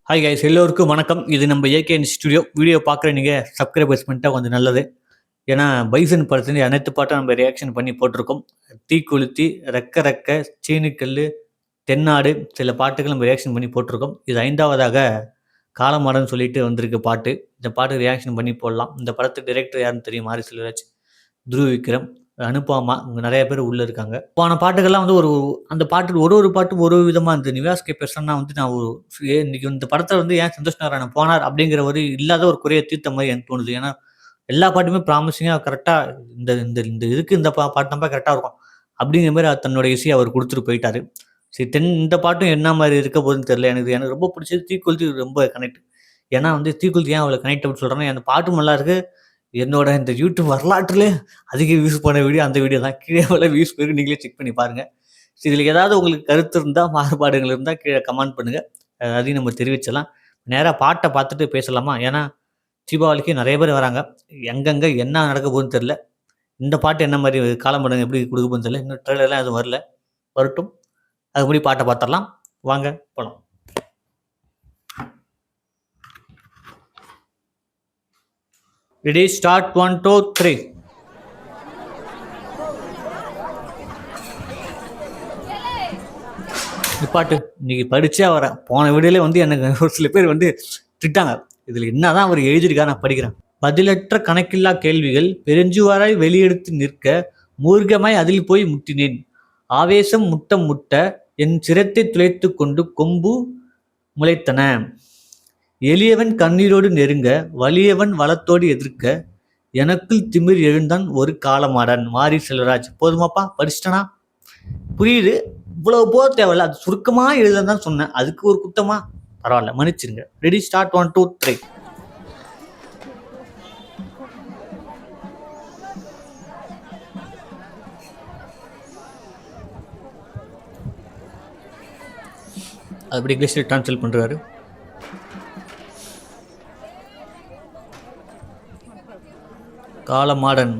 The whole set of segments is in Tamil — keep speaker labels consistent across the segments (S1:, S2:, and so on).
S1: ஹாய் கைஸ், எல்லோருக்கும் வணக்கம். இது நம்ம ஏகே ஸ்டுடியோ. வீடியோ பார்க்குற நீங்கள் சப்ஸ்கிரைபர்ஸ் பண்ணிட்டா கொஞ்சம் நல்லது. ஏன்னா பைசன் படத்துலேருந்து அனைத்து பாட்டும் நம்ம ரியாக்ஷன் பண்ணி போட்டிருக்கோம். தீக்குளுத்தி, ரெக்க ரெக்க, சீனிக்கல், தென்னாடு, சில பாட்டுகள் நம்ம ரியாக்ஷன் பண்ணி போட்டிருக்கோம். இது 5வதாக காலமாடன்னு சொல்லிட்டு வந்திருக்கு பாட்டு. இந்த பாட்டு ரியாக்ஷன் பண்ணி போடலாம். இந்த படத்துக்கு டைரக்டர் யாருன்னு தெரியும்? மாரி செல்வராஜ், துருவ் விக்ரம், அனுபாமா, இவங்க நிறைய பேர் உள்ளே இருக்காங்க. போன பாட்டுகள்லாம் வந்து அந்த பாட்டு ஒரு பாட்டும் ஒரு விதமாக இருந்தது. நிவாஸ் கே பெர்சன்னா வந்து நான் இன்னைக்கு இந்த படத்தில் வந்து ஏன் சந்தோஷ் நாராயணன் போனார் அப்படிங்கிற ஒரு இல்லாத ஒரு குறையை தீர்த்த மாதிரி எனக்கு தோணுது. ஏன்னா எல்லா பாட்டுமே ப்ராமிசிங்காக கரெக்டாக இந்த இந்த இந்த இதுக்கு இந்த பாட்டு நம்ம கரெக்டாக இருக்கும் அப்படிங்கிற மாதிரி தன்னோட இசையை அவர் கொடுத்துட்டு போயிட்டாரு. சரி, இந்த பாட்டும் என்ன மாதிரி இருக்க போகுதுன்னு தெரியல. எனக்கு ரொம்ப பிடிச்சது தீக்குளுத்தி, ரொம்ப கனெக்ட். ஏன்னா வந்து தீக்குளுத்தி ஏன் அவ்வளோ கனெக்ட் அப்படின்னு சொல்கிறேன்னா, அந்த பாட்டும் நல்லா இருக்குது. என்னோட இந்த யூடியூப் வரலாற்றிலே அதிக வியூஸ் பண்ண வீடியோ அந்த வீடியோ தான். கீழே எவ்வளோ வியூஸ் போயிருக்கு நீங்களே செக் பண்ணி பாருங்கள். இதில் ஏதாவது உங்களுக்கு கருத்து இருந்தால், மாறுபாடுகள் இருந்தால் கீழே கமெண்ட் பண்ணுங்கள். அதையும் நம்ம தெரிவிச்சலாம். நேராக பாட்டை பார்த்துட்டு பேசலாமா? ஏன்னா தீபாவளிக்கு நிறைய பேர் வராங்க. எங்கெங்கே என்ன நடக்க போகுதுன்னு தெரில. இந்த பாட்டு என்ன மாதிரி காலம்படம் எப்படி கொடுக்க போகுதுன்னு தெரியல. இன்னும் ட்ரெயிலர்லாம் எதுவும் வரல, வரட்டும். அதுபடி பாட்டை பார்த்துடலாம். வாங்க போகலாம். Ready, start. 1 2 3. பாட்டு இன்னைக்கு படிச்சே வரேன். போன வீடியோல வந்து எனக்கு ஒரு சில பேர் வந்து திட்டாங்க. இதில் என்னதான் அவர் எழுதியிருக்கா, நான் படிக்கிறேன். பதிலற்ற கணக்கில்லா கேள்விகள் பெருஞ்சுவாராய் வெளியெடுத்து நிற்க மூர்க்கமாய் அதில் போய் முட்டினேன். ஆவேசம் முட்டம் முட்ட என் சிரத்தை துளைத்து கொண்டு கொம்பு முளைத்தன. எளியவன் கண்ணீரோடு நெருங்க வலியவன் வளத்தோடு எதிர்க்க எனக்குள் திமிர் எழுந்தான் ஒரு காலமாடன். மாரி செல்வராஜ். போதுமாப்பா, படிச்சிட்டனா? புரியுது. இவ்வளவு போக தேவையில்ல. அது சுருக்கமா எழுததான் சொன்னேன். அதுக்கு ஒரு குத்தமா? பரவாயில்ல, மன்னிச்சிருங்க. Ready, start. 1 2 3. அப்படி இங்கிலீஷ்ல டிரான்ஸ்லேட் பண்றாரு. காலமாடன்.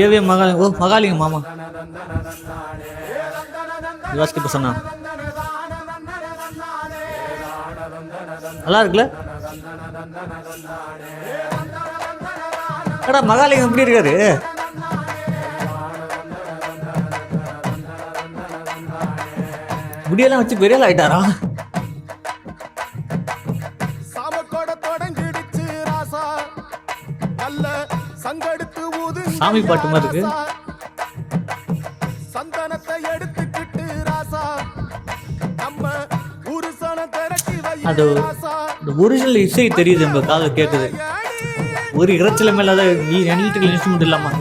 S1: ஏவே மகாலிங்க. ஓ, மகாலிங்க மாமா. நிவாஸ் கே சொன்னா நல்லா இருக்குல்ல? அடா, மகாலிங்கம் எப்படி இருக்காரு? முடியெல்லாம் வச்சு பெரிய ஆயிட்டாரா? சாமி பாட்டு மாதிரி இருக்கு. அது ஒரிஜினல் இசை தெரியுது, நம்ம காது கேட்குது. ஒரு இறைச்சல மேலாத எலக்ட்ரிக்கல் இன்ஸ்ட்ருமெண்ட் இல்லாம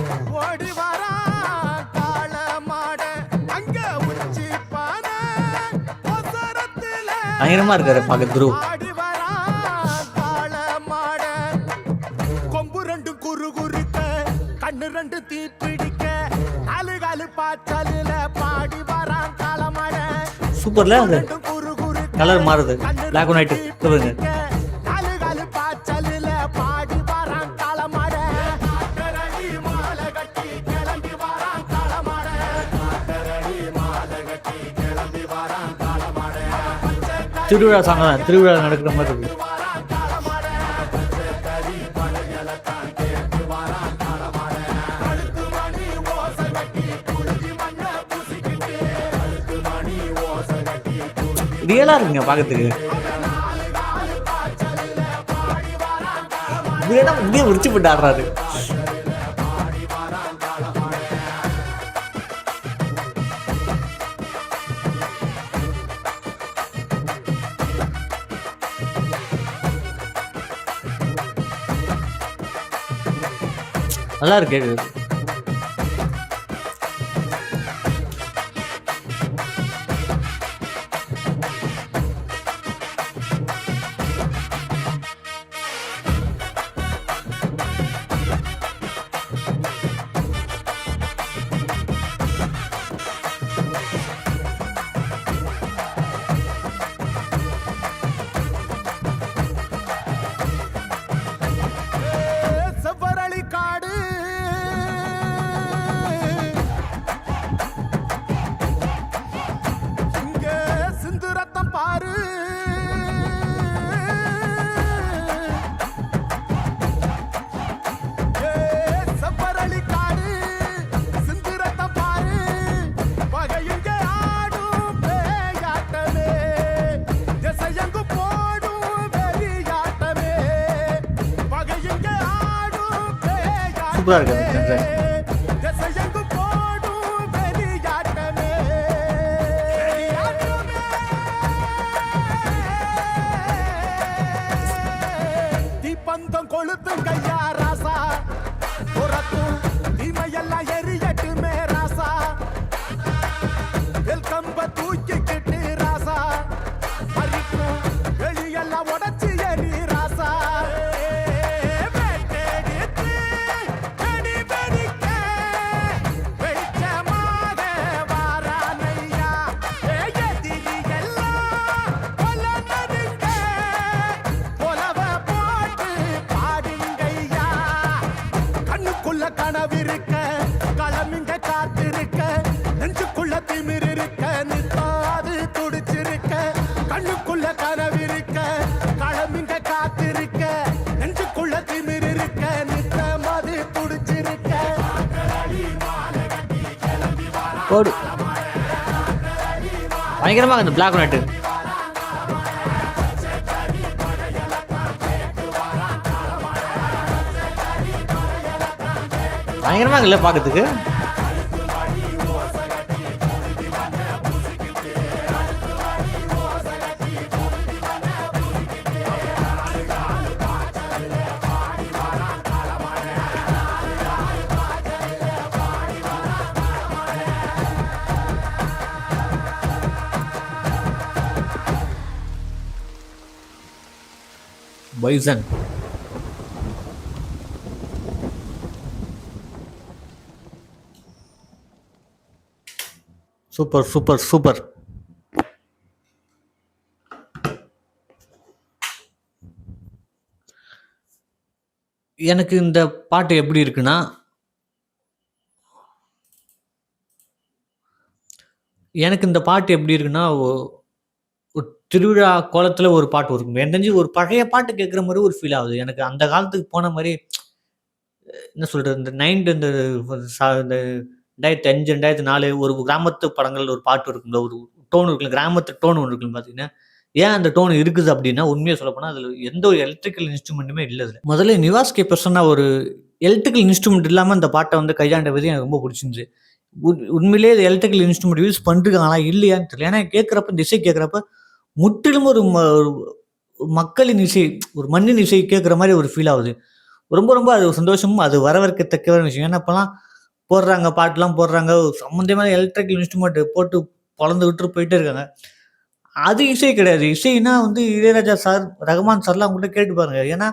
S1: பயங்கரமா இருக்காரு பார்க்க துருவ். சூப்பர்ல, அது கலர் மாறுது, பிளாக் அண்ட் ஒயிட். சொல்லுங்க. திருவிழா சாங் தான், திருவிழா நடக்கிற மாதிரி இருக்கு. ரியலா இருக்குங்க பாக்கிறதுக்கு. இங்கே உரிச்சு போட்டு ஆடுறாரு. நல்லா இருக்கு. சூப்பரா இருக்கு அந்த கன்செப்ட்.
S2: திசையெங்கும் போடும் வெளியாட்டமே. தீப்பந்தம் கொளுத்துங்கய்யா ராசா, துரத்தும் தீமையெல்லாம் எரியட்டுமே ராசா. வெல்கம்ப தூக்கிக்கிட்டு ராசா, பறிக்கும் வெளியெல்லாம் உடச்சி எறி ராசா. வேட்டெடுத்து வெடி வெடிக்க வெளிச்சமாக வாரானையா. எதிரியெல்லாம் கொல்ல நடுங்க, கொலவ போட்டு பாடுங்கய்யா. கண்ணுக்குள்ள கனவிருக்க, களமிங்க காத்திருக்க, நெஞ்சுக்குள்ள திமிர் இருக்க, நித்தாது துடிச்சிருக்க. கண்ணுக்குள்ள கனவிருக்க, களமிங்க காத்திருக்க, நெஞ்சுக்குள்ள திமிர் இருக்க, நித்தமாது துடிச்சிருக்க.
S1: போடு பயங்கரமா இருக்கு அந்த பிளாக் அண்ட் ஒயிட். பயங்கரமா இருக்குல்ல பார்க்கறதுக்கு. Bison super super super. எனக்கு இந்த பாட்டு எப்படி இருக்குன்னா, ஒரு திருவிழா கோலத்துல ஒரு பாட்டு இருக்கும். எனக்கு தெரிஞ்சு ஒரு பழைய பாட்டு கேட்குற மாதிரி ஒரு ஃபீல் ஆகுது. எனக்கு அந்த காலத்துக்கு போன மாதிரி என்ன சொல்றது, இந்த இந்த இந்த 2005 2004 ஒரு கிராமத்து படங்கள் ஒரு பாட்டு இருக்கும்ல, ஒரு டோன் இருக்குல்ல, கிராமத்து டோன் ஒன்று இருக்குன்னு பார்த்தீங்கன்னா, ஏன் அந்த டோன் இருக்குது அப்படின்னா, உண்மையா சொல்லப்போனா அதில் எந்த ஒரு எலக்ட்ரிக்கல் இன்ஸ்ட்ருமெண்ட்டுமே இல்ல அதுல. முதல்ல நிவாஸ் கே பிரசன்னா ஒரு எலக்ட்ரிக்கல் இன்ஸ்ட்ருமெண்ட் இல்லாம அந்த பாட்டை வந்து கையாண்ட விதம் எனக்கு ரொம்ப பிடிச்சிருந்துச்சு. உண்மையிலேயே இது எலக்ட்ரிக்கல் இன்ஸ்ட்ருமெண்ட் யூஸ் பண்ணிருக்காங்களா இல்லையான்னு தெரியல. ஏன்னா கேட்குறப்ப இந்த இசை கேட்குறப்ப முற்றிலும் ஒரு மக்களின் இசை, ஒரு மண்ணின் இசை கேட்குற மாதிரி ஒரு ஃபீல் ஆகுது. ரொம்ப ரொம்ப அது சந்தோஷமும், அது வரவேற்கத்தக்க ஒரு விஷயம். ஏன்னா இப்போலாம் போடுறாங்க, பாட்டுலாம் போடுறாங்க, சம்மந்தமான எலக்ட்ரிக்கல் இன்ஸ்ட்ருமெண்ட் போட்டு பொளந்து விட்டுட்டு போயிட்டே இருக்காங்க. அது இசை கிடையாது. இசைன்னா வந்து இளையராஜா சார், ரகுமான் சார்லாம் அவங்கள்ட்ட கேட்டு பாருங்க. ஏன்னா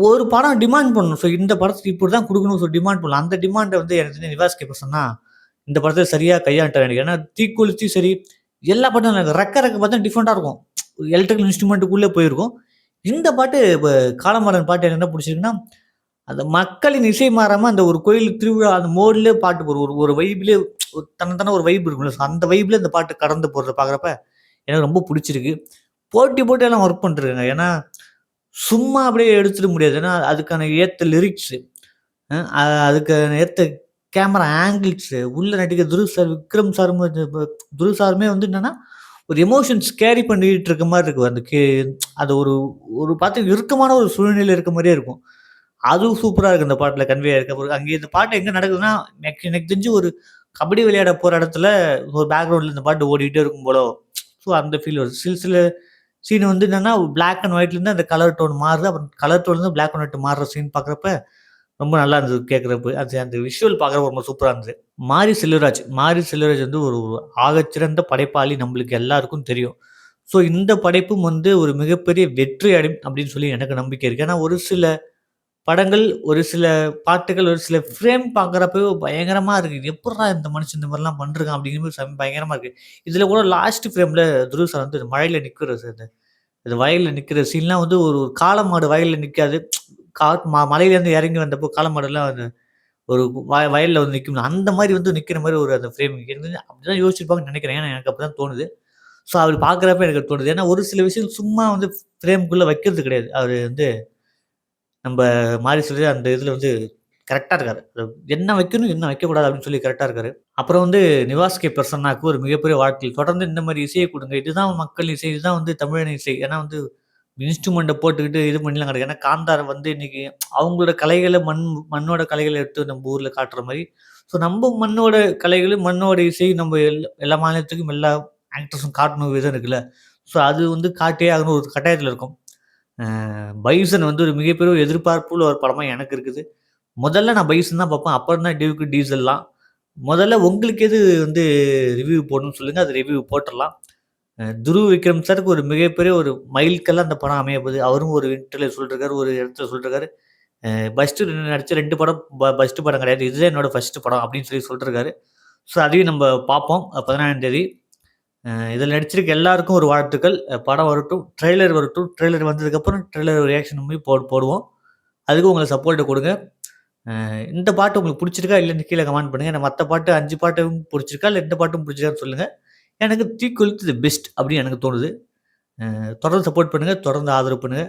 S1: ஒரு படம் டிமாண்ட் பண்ணணும். ஸோ இந்த படத்துக்கு இப்படிதான் குடுக்கணும்னு சொல்லி டிமாண்ட் பண்ணலாம். அந்த டிமாண்ட வந்து எனக்கு தெரிஞ்சு நிவாஸ் கே பிரசன்னா இந்த படத்த சரியா கையாண்டாரு எனக்கு. ஏன்னா தீக்குளிச்சி சரி, எல்லா பாட்டும் எனக்கு ரெக்க பார்த்தா டிஃப்ரெண்ட்டா இருக்கும். எலக்ட்ரிக்கல் இன்ஸ்ட்ருமெண்ட்டுக்குள்ளே போயிருக்கும். இந்த பாட்டு இப்ப காலமாறன் பாட்டு எனக்கு என்ன பிடிச்சிருக்குன்னா, அந்த மக்களின் இசை மாறாம அந்த ஒரு கோயில் திருவிழா அந்த மோட்லயே பாட்டு போடும். ஒரு ஒரு வைப்லயே தனத்தான ஒரு வைப் இருக்கும்ல. ஸோ அந்த வைப்ல இந்த பாட்டு கடந்து போறத பார்க்குறப்ப எனக்கு ரொம்ப பிடிச்சிருக்கு. போட்டி போட்டு எல்லாம் ஒர்க் பண்ணிருக்காங்க. ஏன்னா சும்மா அப்படியே எடுத்துட முடியாது. ஏன்னா அதுக்கான ஏத்த லிரிக்ஸு, அதுக்கான ஏத்த கேமரா ஆங்கிள்ஸு, உள்ள நடிக்கிற துருவ் சார், விக்ரம் சாரும் துருவ் சாருமே வந்து என்னன்னா, ஒரு எமோஷன்ஸ் கேரி பண்ணிட்டு இருக்க மாரி இருக்கும். அந்த அது ஒரு ஒரு பார்த்து இறுக்கமான ஒரு சூழ்நிலையில இருக்க மாரியே இருக்கும். அதுவும் சூப்பரா இருக்கு இந்த பாட்டுல கன்வே ஆயிருக்கு. அங்கே இந்த பாட்டு எங்க நடக்குதுன்னா, எனக்கு எனக்கு தெரிஞ்சு ஒரு கபடி விளையாட போற இடத்துல ஒரு பேக்ரவுண்ட்ல இந்த பாட்டு ஓடிட்டே இருக்கும் போல. ஸோ அந்த ஃபீல் வருது. சில சில சீன் வந்து என்னன்னா, பிளாக் அண்ட் ஒயிட்லேருந்து அந்த கலர் டோன் மாறுது. அப்புறம் கலர் டோன்லேருந்து பிளாக் அண்ட் ஒயிட் மாறுற சீன் பார்க்குறப்ப ரொம்ப நல்லா இருந்தது கேட்குறப்ப. அது அந்த விஷுவல் பார்க்குறப்ப ரொம்ப சூப்பரா இருந்தது. மாரி செல்வராஜ் வந்து ஒரு ஆகச்சிறந்த படைப்பாளி நம்மளுக்கு எல்லாருக்கும் தெரியும். ஸோ இந்த படைப்பும் வந்து ஒரு மிகப்பெரிய வெற்றி அடையும் அப்படின்னு சொல்லி எனக்கு நம்பிக்கை இருக்கு. ஏன்னா ஒரு சில படங்கள், ஒரு சில பாட்டுகள், ஒரு சில ஃப்ரேம் பார்க்குறப்பவே பயங்கரமா இருக்கு. எப்புட்றா இந்த மனுஷன் இந்த மாரிலாம் பண்றான் அப்படிங்கிற மாரி பயங்கரமா இருக்கு. இதுல கூட லாஸ்ட் ஃப்ரேம்ல துருவ் சார் வந்து மழையில நிக்கிறாரு சார். இந்த வயல்ல நிக்கிற சீன்லாம் வந்து ஒரு ஒரு காளமாடு வயல்ல நிக்காது. மலையிலேருந்து இறங்கி வந்தப்போ காளமாடுலாம் வந்து ஒரு வயல்ல வந்து நிக்கும். அந்த மாரி வந்து நிக்கிற மாரி ஒரு அந்த ஃப்ரேம் எனக்கு அப்படிதான் யோசிச்சிருப்பாங்கன்னு நெனைக்கிறேன். ஏன்னா எனக்கு அப்படிதான் தோணுது. ஸோ அப்படி பார்க்குறப்ப எனக்கு தோணுது. ஏன்னா ஒரு சில விஷயங்கள் சும்மா வந்து ஃப்ரேம்க்குள்ள வைக்கிறது கிடையாது. அவரு வந்து நம்ப மாரி செல்வராஜ் அந்த இதுல வந்து கரெக்ட்டா இருக்காரு. என்ன வைக்கணும், என்ன வைக்கக்கூடாது அப்படின்னு சொல்லி கரெக்ட்டா இருக்காரு. அப்புறம் வந்து நிவாஸ் கே பிரசன்னாக்கு ஒரு மிகப்பெரிய வாழ்த்துக்கள். தொடர்ந்து இந்த மாரி இசைய குடுங்க. இதுதான் மக்கள் இசை, இதுதான் வந்து தமிழன் இசை. ஏன்னா வந்து இன்ஸ்ட்ருமெண்ட்ட போட்டுக்கிட்டு இது பண்ணிலாம் கிடையாது. ஏன்னா காந்தார வந்து இன்னைக்கு அவங்களோட கலைகள மண்ணோட கலைகள எடுத்து நம்ம ஊர்ல காட்டுற மாரி, ஸோ நம்ம மண்ணோட கலைகளும், மண்ணோட இசை நம்ம எல்லா மாநிலத்துக்கும் எல்லா ஆக்டர்ஸும் காட்டணும் விதம் இருக்குல்ல. ஸோ அது வந்து காட்டியே ஆகணும் ஒரு கட்டாயத்தில இருக்கோம். பைசன் வந்து ஒரு மிகப்பெரிய ஒரு எதிர்பார்ப்புள்ள ஒரு படமா எனக்கு இருக்குது. முதல்ல நான் பைசன் தான் பார்ப்பேன். அப்புறம் தான் டியூக்கு, டீசல்லாம். முதல்ல உங்களுக்கு எது வந்து ரிவ்யூ போடணும்னு சொல்லுங்க. அது ரிவ்யூ போட்டுறலாம். துருவ் விக்ரம் சாருக்கு ஒரு மிகப்பெரிய ஒரு மைல்கல்லா அந்த படம் அமைய போகுது. அவரும் ஒரு இன்டர்வியூல சொல்லிருக்காரு, ஒரு இடத்துல சொல்லிருக்காரு. ஃபர்ஸ்ட்டு நடிச்ச 2 படம் ஃபர்ஸ்ட்டு படம் கிடையாது. இதுதான் என்னோட ஃபர்ஸ்ட்டு படம் அப்படின்னு சொல்லிருக்காரு. ஸோ அதையும் நம்ம பார்ப்போம். 14ஆம் தேதி. இதில நடிச்சிருக்க எல்லாருக்கும் ஒரு வாழ்த்துக்கள். படம் வரட்டும், ட்ரெய்லர் வரட்டும். ட்ரெய்லர் வந்ததுக்கப்புறம் ட்ரெய்லர் ரியாக்ஷன் போடுவோம். அதுக்கு உங்க சப்போர்ட்ட குடுங்க. இந்த பாட்டு உங்களுக்கு புடிச்சிருக்கா? இல்லன்னு கீழ கமெண்ட் பண்ணுங்க. ஏன்னா மத்த பாட்டு 5 பாட்டும் புடிச்சிருக்கா? இல்ல இந்த பாட்டும் புடிச்சிருக்கான்னு சொல்லுங்க. எனக்கு தீக்குளித்து தி பெஸ்ட் அப்படின்னு எனக்கு தோணுது. தொடர்ந்து சப்போர்ட் பண்ணுங்க. தொடர்ந்து ஆதரவு பண்ணுங்க.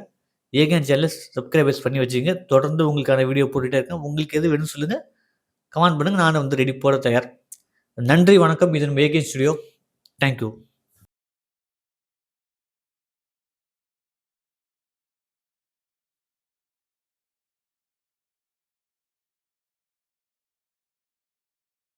S1: ஏகேன் சேனல சப்ஸ்கிரைபர்ஸ் பண்ணி வச்சுக்கங்க. தொடர்ந்து உங்களுக்கான வீடியோ போட்டுட்டே இருக்கேன். உங்களுக்கு எது வேணும்னு சொல்லுங்க. கமெண்ட் பண்ணுங்க. நானும் வந்து ரெடி போட தயார். நன்றி, வணக்கம். இது நம்ம ஏகேன் ஸ்டுடியோ. Thank you.